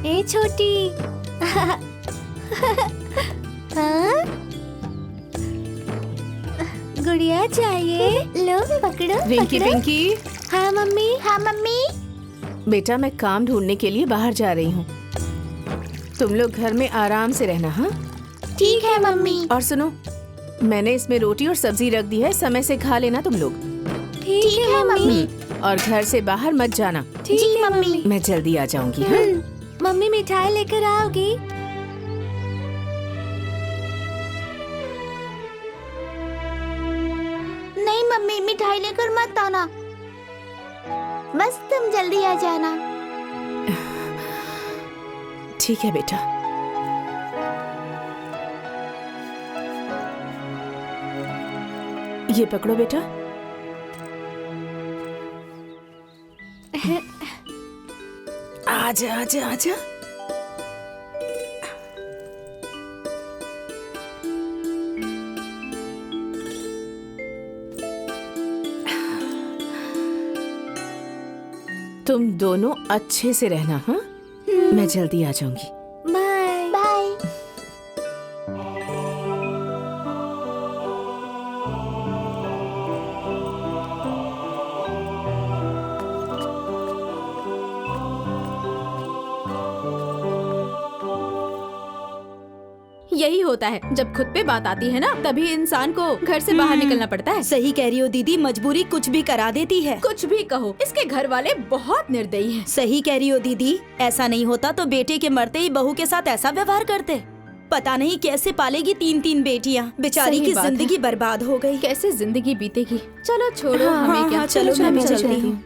ए छोटी। हाँ? गुड़िया चाहिए? लो पकड़ो। विंकी पिंकी। हाँ मम्मी। हाँ मम्मी। बेटा मैं काम ढूंढने के लिए बाहर जा रही हूँ, तुम लोग घर में आराम से रहना। हाँ ठीक है मम्मी। और सुनो, मैंने इसमें रोटी और सब्जी रख दी है, समय से खा लेना तुम लोग। ठीक है मम्मी। और घर से बाहर मत जाना। जी मम्मी। मैं जल्दी आ जाऊंगी। हाँ? मम्मी मिठाई लेकर आओगी? नहीं मम्मी, मिठाई लेकर मत आना, बस तुम जल्दी आ जाना। ठीक है बेटा। ये पकड़ो बेटा। आजा आजा आजा। तुम दोनों अच्छे से रहना। हाँ मैं जल्दी आ जाऊंगी। Bye bye. यही होता है, जब खुद पे बात आती है ना, तभी इंसान को घर से बाहर निकलना पड़ता है। सही कह रही हो दीदी, मजबूरी कुछ भी करा देती है। कुछ भी कहो, इसके घर वाले बहुत निर्दयी हैं। सही कह रही हो दीदी, ऐसा नहीं होता तो बेटे के मरते ही बहू के साथ ऐसा व्यवहार करते। पता नहीं कैसे पालेगी 3-3 बेटियां। बेचारी सही की बात है। जिंदगी बर्बाद हो गई। कैसे जिंदगी बीतेगी। चलो छोड़ो, हाँ, हमें क्या। हाँ, चलो मैं भी चलती हूँ।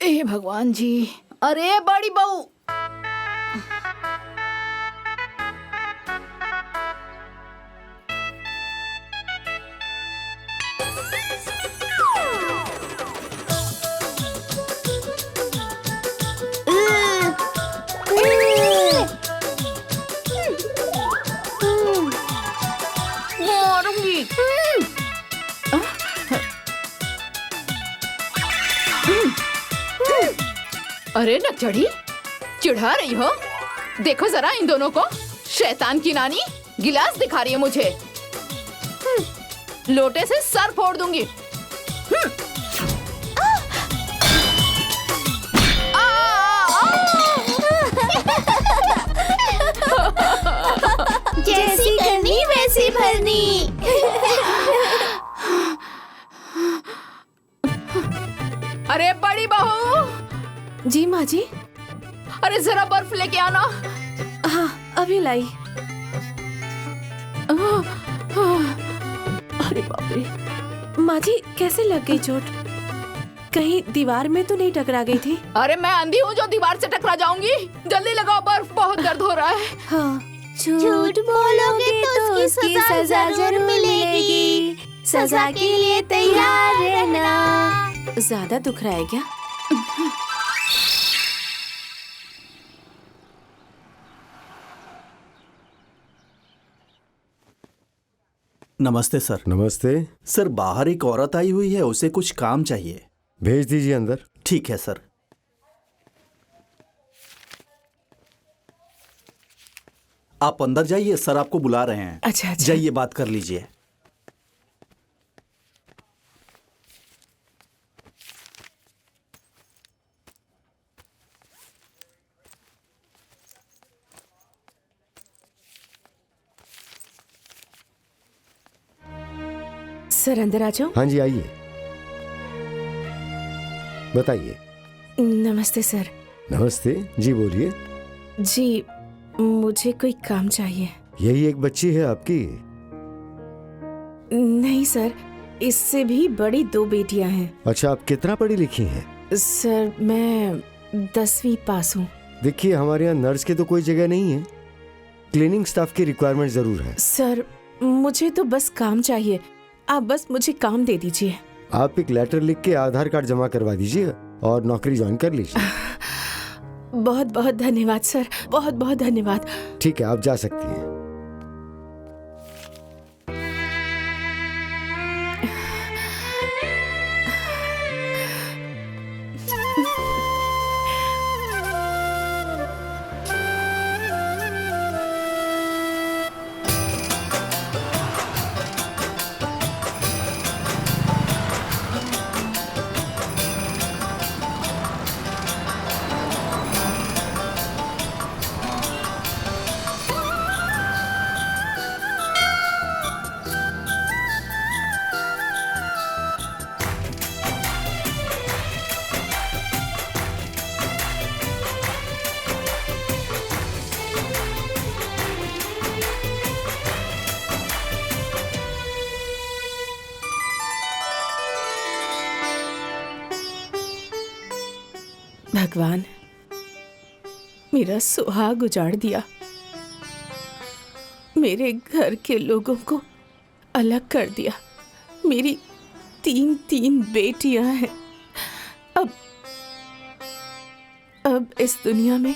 ए भगवान जी, अरे बड़ी बहू। मारूंगी। अरे नकचढ़ी, चिढ़ा रही हो? देखो जरा इन दोनों को। शैतान की नानी गिलास दिखा रही है मुझे। लोटे से सर फोड़ दूंगी। जैसी करनी वैसी भरनी। अरे बड़ी बहू। जी माँ जी। अरे जरा बर्फ लेके आना। हाँ अभी लाई। अरे बाप रे। माँ जी कैसे लग गई चोट? कहीं दीवार में तो नहीं टकरा गई थी? अरे मैं अंधी हूँ जो दीवार से टकरा जाऊंगी? जल्दी लगाओ बर्फ, बहुत दर्द हो रहा है। हाँ। झूठ बोलोगे तो उसकी सजा जरूर मिलेगी। सजा के लिए तैयार रहना। ज्यादा दुख रहा है क्या? नमस्ते सर। नमस्ते। सर बाहर एक औरत आई हुई है, उसे कुछ काम चाहिए। भेज दीजिए अंदर। ठीक है सर। आप अंदर जाइए, सर आपको बुला रहे हैं। अच्छा अच्छा। जाइए बात कर लीजिए। सर अंदर आ जाओ। हाँ जी आइए, बताइए। नमस्ते सर। नमस्ते जी, बोलिए। जी मुझे कोई काम चाहिए। यही एक बच्ची है आपकी? नहीं सर, इससे भी बड़ी 2 बेटियां हैं। अच्छा, आप कितना पढ़ी लिखी हैं? सर मैं 10वीं पास हूँ। देखिए हमारे यहाँ नर्स की तो कोई जगह नहीं है, क्लीनिंग स्टाफ की रिक्वायरमेंट जरूर है। सर मुझे तो बस काम चाहिए, आप बस मुझे काम दे दीजिए। आप एक लेटर लिख के आधार कार्ड जमा करवा दीजिए और नौकरी ज्वाइन कर लीजिए। बहुत बहुत धन्यवाद सर, बहुत बहुत धन्यवाद। ठीक है, आप जा सकती हैं। भगवान, मेरा सुहाग उजाड़ दिया। मेरे घर के लोगों को अलग कर दिया। मेरी 3 बेटियां हैं। अब इस दुनिया में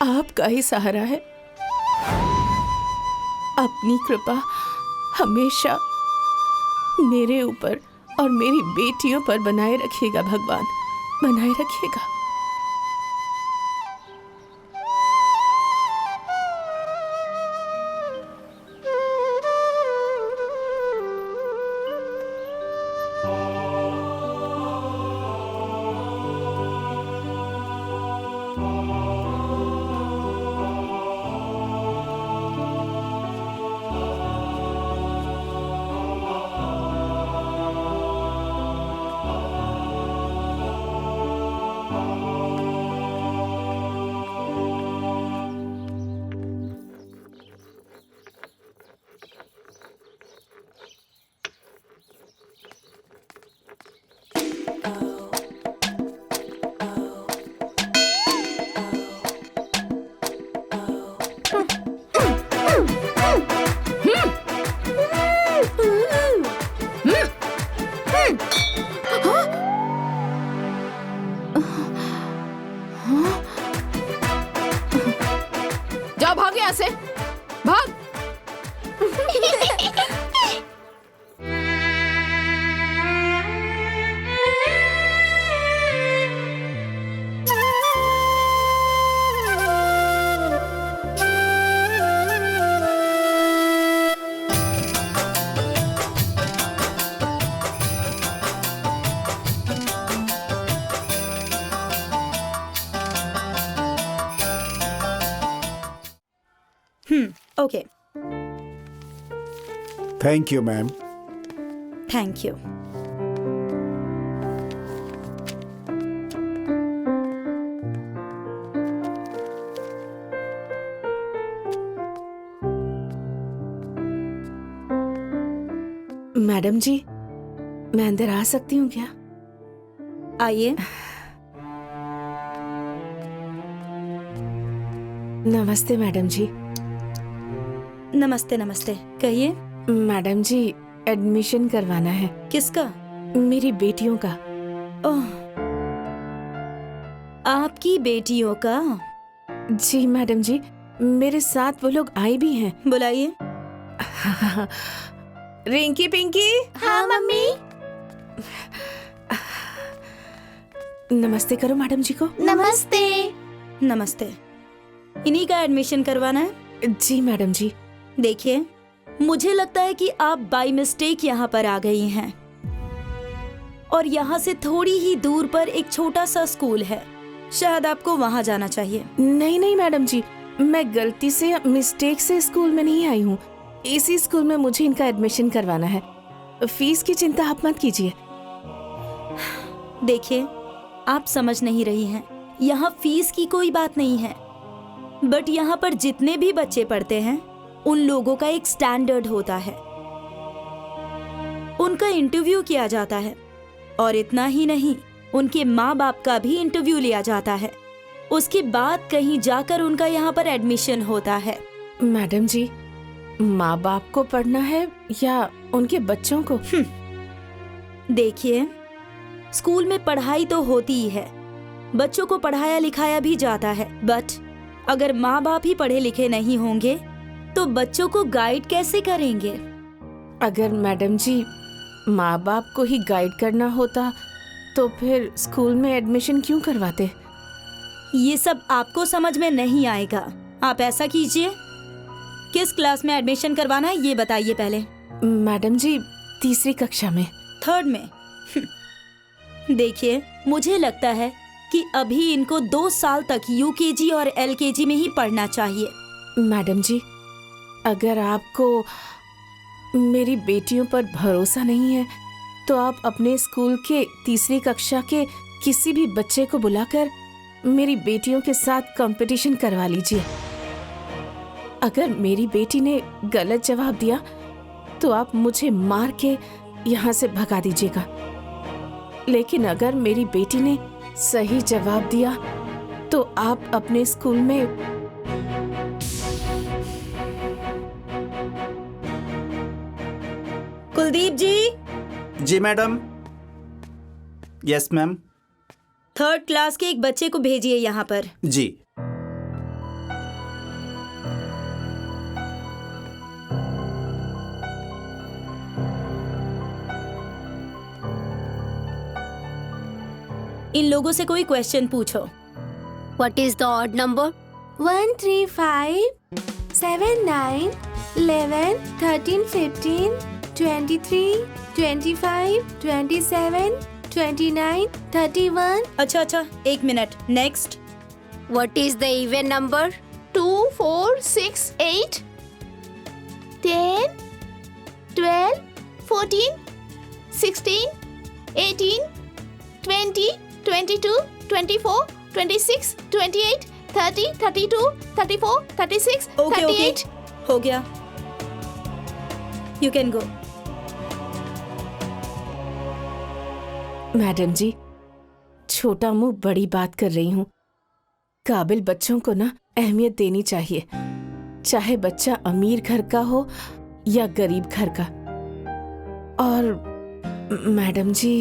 आपका ही सहारा है। अपनी कृपा हमेशा मेरे ऊपर और मेरी बेटियों पर बनाए रखिएगा भगवान, बनाए रखिएगा। जाओ, भाग यहाँ से, भाग। Okay, thank you ma'am. Thank you. Madam ji, मैं अंदर आ सकती हूँ क्या? आइए। नमस्ते मैडम जी। नमस्ते नमस्ते, कहिए। मैडम जी, एडमिशन करवाना है। किसका? मेरी बेटियों का। ओह, आपकी बेटियों का? जी मैडम जी, मेरे साथ वो लोग आए भी हैं। बुलाइए। रिंकी पिंकी। हाँ मम्मी। नमस्ते करो मैडम जी को। नमस्ते। नमस्ते। इन्हीं का एडमिशन करवाना है? जी मैडम जी। देखिए, मुझे लगता है कि आप बाय मिस्टेक यहाँ पर आ गई हैं और यहाँ से थोड़ी ही दूर पर एक छोटा सा स्कूल है, शायद आपको वहाँ जाना चाहिए। नहीं नहीं मैडम जी, मैं गलती से मिस्टेक से स्कूल में नहीं आई हूँ। इसी स्कूल में मुझे इनका एडमिशन करवाना है। फीस की चिंता आप मत कीजिए। देखिए, आप समझ नहीं रही हैं, यहाँ फीस की कोई बात नहीं है, बट यहाँ पर जितने भी बच्चे पढ़ते हैं उन लोगों का एक स्टैंडर्ड होता है। उनका इंटरव्यू किया जाता है और इतना ही नहीं, उनके माँ बाप का भी इंटरव्यू लिया जाता है। उसके बाद कहीं जाकर उनका यहाँ पर एडमिशन होता है। मैडम जी, माँ बाप को पढ़ना है या उनके बच्चों को? देखिए, स्कूल में पढ़ाई तो होती ही है, बच्चों को पढ़ाया लिखाया भी जाता है, बट अगर माँ बाप ही पढ़े लिखे नहीं होंगे तो बच्चों को गाइड कैसे करेंगे? अगर मैडम जी माँ बाप को ही गाइड करना होता तो फिर स्कूल में एडमिशन क्यों करवाते? ये सब आपको समझ में नहीं आएगा। आप ऐसा कीजिए, किस क्लास में एडमिशन करवाना है ये बताइए पहले। मैडम जी तीसरी कक्षा में। 3rd में? देखिए, मुझे लगता है कि अभी इनको 2 साल तक UKG और LKG में ही पढ़ना चाहिए। मैडम जी, अगर आपको मेरी बेटियों पर भरोसा नहीं है तो आप अपने स्कूल के तीसरी कक्षा के किसी भी बच्चे को बुलाकर मेरी बेटियों के साथ कंपटीशन करवा लीजिए। अगर मेरी बेटी ने गलत जवाब दिया तो आप मुझे मार के यहाँ से भगा दीजिएगा, लेकिन अगर मेरी बेटी ने सही जवाब दिया तो आप अपने स्कूल में कुलदीप जी। जी madam. Yes ma'am. 3rd class के एक बच्चे को भेजिए यहाँ पर। जी। इन लोगों से कोई क्वेश्चन पूछो। What is the odd number? 1, 3, 5, 7, 9, 11, 13, 15, 23, 25, 27, 29, 31. अच्छा, 1 minute. Next. What is the even number? 2, 4, 6, 8, 10, 12, 14, 16, 18, 20, 22, 24, 26, 28, 30, 32, 34, 36, okay 38. हो गया। You can go. मैडम जी, छोटा मुंह बड़ी बात कर रही हूँ। काबिल बच्चों को ना अहमियत देनी चाहिए, चाहे बच्चा अमीर घर का हो या गरीब घर का। और मैडम जी,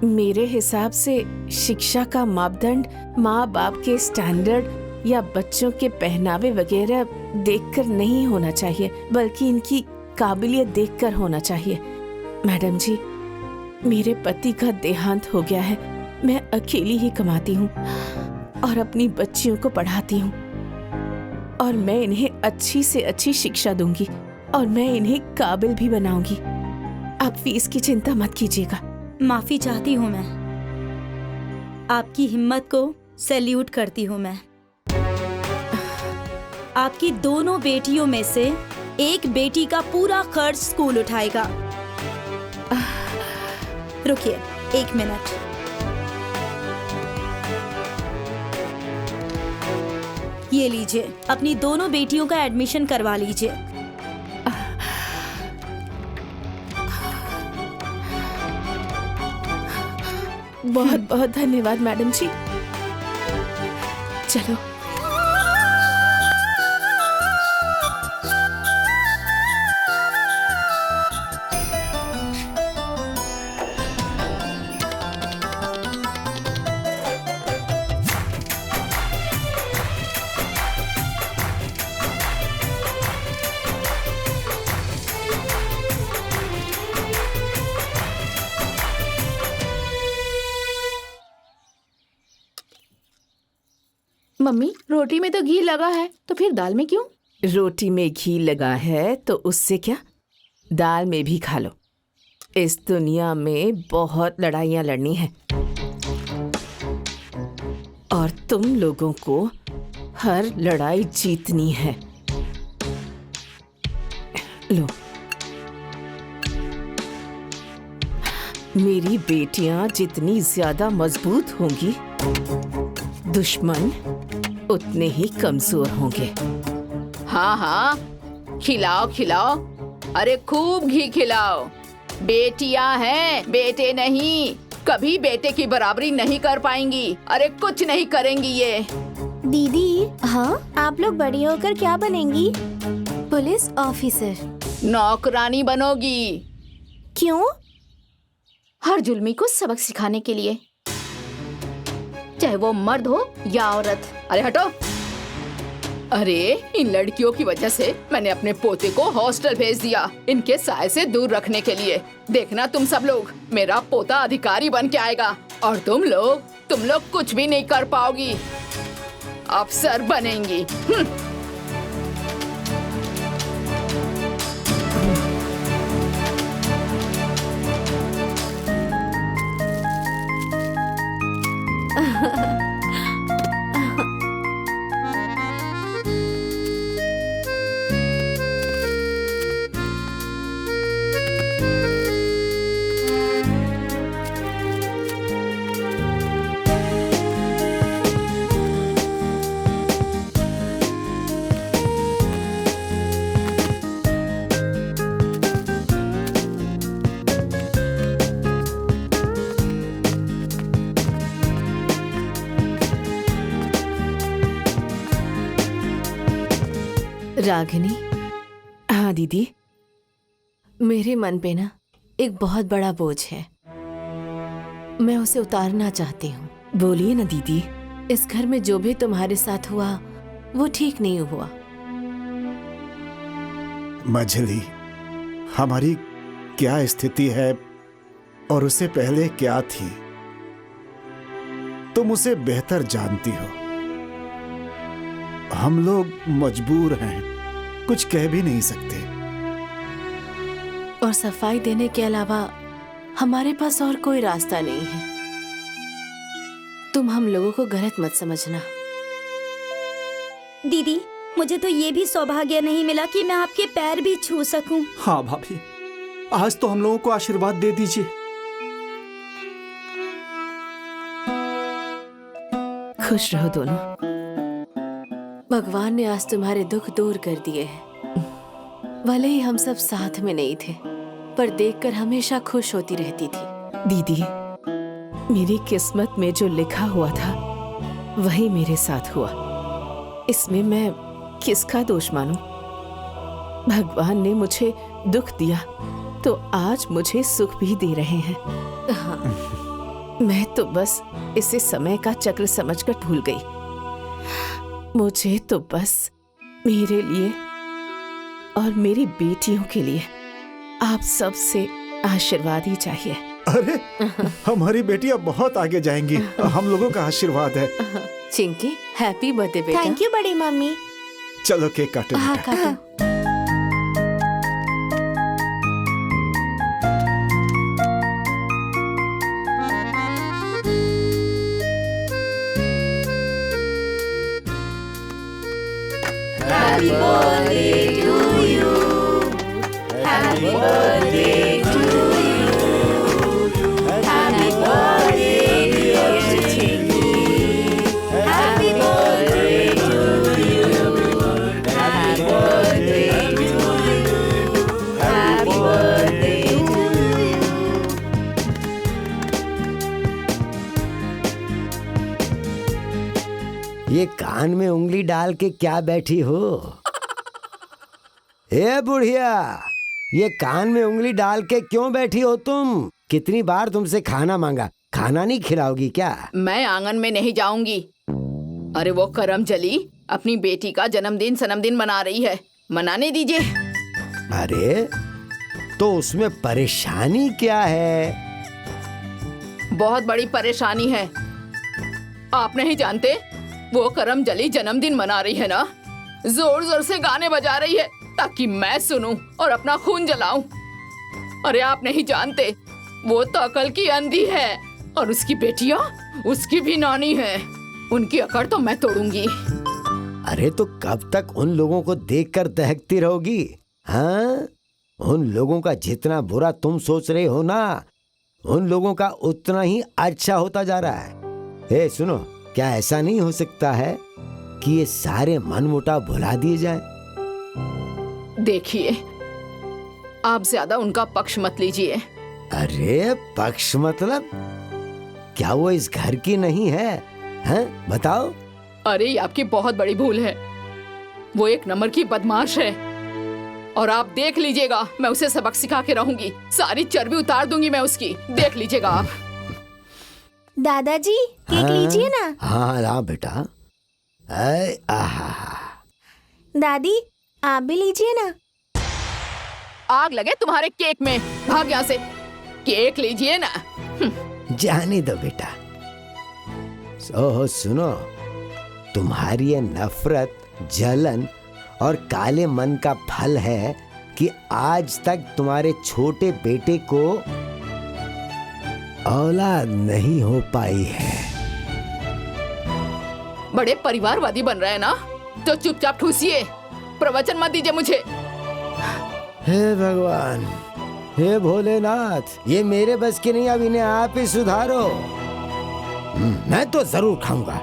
मेरे हिसाब से शिक्षा का मापदंड माँ बाप के स्टैंडर्ड या बच्चों के पहनावे वगैरह देखकर नहीं होना चाहिए, बल्कि इनकी काबिलियत देखकर होना चाहिए। मैडम जी, मेरे पति का देहांत हो गया है। मैं अकेली ही कमाती हूँ और अपनी बच्चियों को पढ़ाती हूँ, और मैं इन्हें अच्छी से अच्छी शिक्षा दूंगी और मैं इन्हें काबिल भी बनाऊंगी। आप फीस की चिंता मत कीजिएगा। माफी चाहती हूँ मैं। आपकी हिम्मत को सैल्यूट करती हूँ मैं। आपकी दोनों बेटियों में से एक बेटी का पूरा खर्च स्कूल उठाएगा। रुकिए 1 मिनट। ये लीजिए, अपनी दोनों बेटियों का एडमिशन करवा लीजिए। बहुत बहुत धन्यवाद मैडम जी। चलो। मम्मी, रोटी में तो घी लगा है, तो फिर दाल में क्यों? रोटी में घी लगा है तो उससे क्या, दाल में भी खा लो। इस दुनिया में बहुत लड़ाइयाँ लड़नी है और तुम लोगों को हर लड़ाई जीतनी है। लो, मेरी बेटियां जितनी ज्यादा मजबूत होंगी, दुश्मन उतने ही कमजोर होंगे। हाँ हाँ, खिलाओ खिलाओ, अरे खूब घी खिलाओ। बेटियां हैं, बेटे नहीं। कभी बेटे की बराबरी नहीं कर पाएंगी। अरे कुछ नहीं करेंगी ये। दीदी, हाँ, आप लोग बड़ी होकर क्या बनेंगी? Police officer. नौकरानी बनोगी। क्यों? हर जुल्मी को सबक सिखाने के लिए, चाहे वो मर्द हो या औरत। अरे हटो। अरे इन लड़कियों की वजह से मैंने अपने पोते को हॉस्टल भेज दिया, इनके साय से दूर रखने के लिए। देखना तुम सब लोग, मेरा पोता अधिकारी बन के आएगा और तुम लोग कुछ भी नहीं कर पाओगी, अफसर बनेंगी। रागिनी। हाँ दीदी, मेरे मन पे ना एक बहुत बड़ा बोझ है, मैं उसे उतारना चाहती हूँ। बोलिए ना दीदी। इस घर में जो भी तुम्हारे साथ हुआ वो ठीक नहीं हुआ। मझली, हमारी क्या स्थिति है और उससे पहले क्या थी, तुम उसे बेहतर जानती हो। हम लोग मजबूर हैं, कुछ कह भी नहीं सकते। और सफाई देने के अलावा हमारे पास और कोई रास्ता नहीं है। तुम हम लोगों को गलत मत समझना। दीदी, मुझे तो ये भी सौभाग्य नहीं मिला कि मैं आपके पैर भी छू सकूं। हाँ भाभी, आज तो हम लोगों को आशीर्वाद दे दीजिए। खुश रहो दोनों। भगवान ने आज तुम्हारे दुख दूर कर दिए हैं। भले ही हम सब साथ में नहीं थे, पर देखकर हमेशा खुश होती रहती थी। दीदी, मेरी किस्मत में जो लिखा हुआ था वही मेरे साथ हुआ। इसमें मैं किसका दोष मानूं? भगवान ने मुझे दुख दिया तो आज मुझे सुख भी दे रहे हैं। हाँ, मैं तो बस इसे समय का चक्र समझकर भूल गई। मुझे तो बस मेरे लिए और मेरी बेटियों के लिए आप सब से आशीर्वाद ही चाहिए। अरे हमारी बेटियां बहुत आगे जाएंगी, हम लोगों का आशीर्वाद है। चिंकी, हैप्पी बर्थडे बेटा। थैंक यू बड़ी मम्मी। चलो केक काटो हाँ बेटा। काटो। ये कान में उंगली डाल के क्या बैठी हो? ए बुढ़िया, ये कान में उंगली डाल के क्यों बैठी हो तुम? कितनी बार तुमसे खाना मांगा, खाना नहीं खिलाओगी क्या? मैं आंगन में नहीं जाऊंगी। अरे वो करमजली अपनी बेटी का जन्मदिन मना रही है, मनाने दीजिए। अरे तो उसमें परेशानी क्या है? बहुत बड़ी परेशानी है। आप नहीं जानते, वो करमजली जन्मदिन मना रही है ना, जोर जोर से गाने बजा रही है ताकि मैं सुनूं और अपना खून जलाऊं। अरे आप नहीं जानते, वो तो अकल की अंधी है और उसकी बेटियां उसकी भी नानी है। उनकी अकड़ तो मैं तोड़ूंगी। अरे तो कब तक उन लोगों को देखकर दहकती रहोगी? हाँ, उन लोगों का जितना बुरा तुम सोच रहे हो ना, उन लोगों का उतना ही अच्छा होता जा रहा है। ए सुनो, क्या ऐसा नहीं हो सकता है कि ये सारे मनमुटाव भुला दिए जाए? देखिए, आप ज्यादा उनका पक्ष मत लीजिए। अरे पक्ष मतलब? क्या वो इस घर की नहीं है? हैं? बताओ। अरे ये आपकी बहुत बड़ी भूल है। वो एक नंबर की बदमाश है और आप देख लीजिएगा, मैं उसे सबक सिखा के रहूंगी। सारी चर्बी उतार दूंगी मैं उसकी, देख लीजिएगा आप। दादाजी केक लीजिए ना। हाँ ला बेटा। आहा, दादी आप भी लीजिए ना। आग लगे तुम्हारे केक में, भाग यहाँ से। केक लीजिए ना। जाने दो बेटा। सुनो, तुम्हारी ये नफरत, जलन और काले मन का फल है कि आज तक तुम्हारे छोटे बेटे को औलाद नहीं हो पाई है। बड़े परिवारवादी बन रहे हैं ना, तो चुपचाप ठूसिए, प्रवचन मत दीजिए मुझे। हे भगवान, हे भोलेनाथ, ये मेरे बस की नहीं, अब इन्हें आप ही सुधारो। मैं तो जरूर खाऊंगा।